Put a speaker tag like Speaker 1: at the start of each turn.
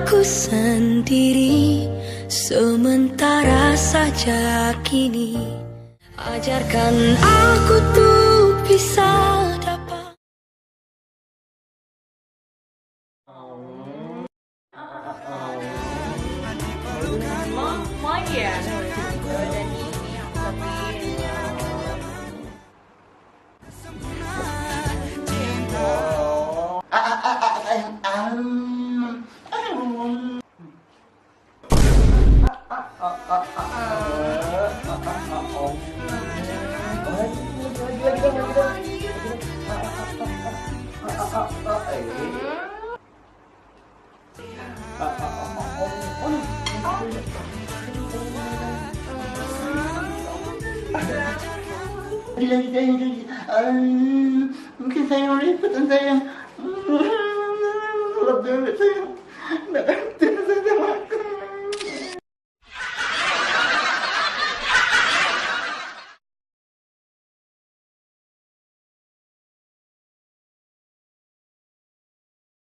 Speaker 1: aku sendiri, sementara saja kini. Ajarkan aku tuh bisa dapat.
Speaker 2: Mungkin saya mau lipat sayang. Lebih sayang.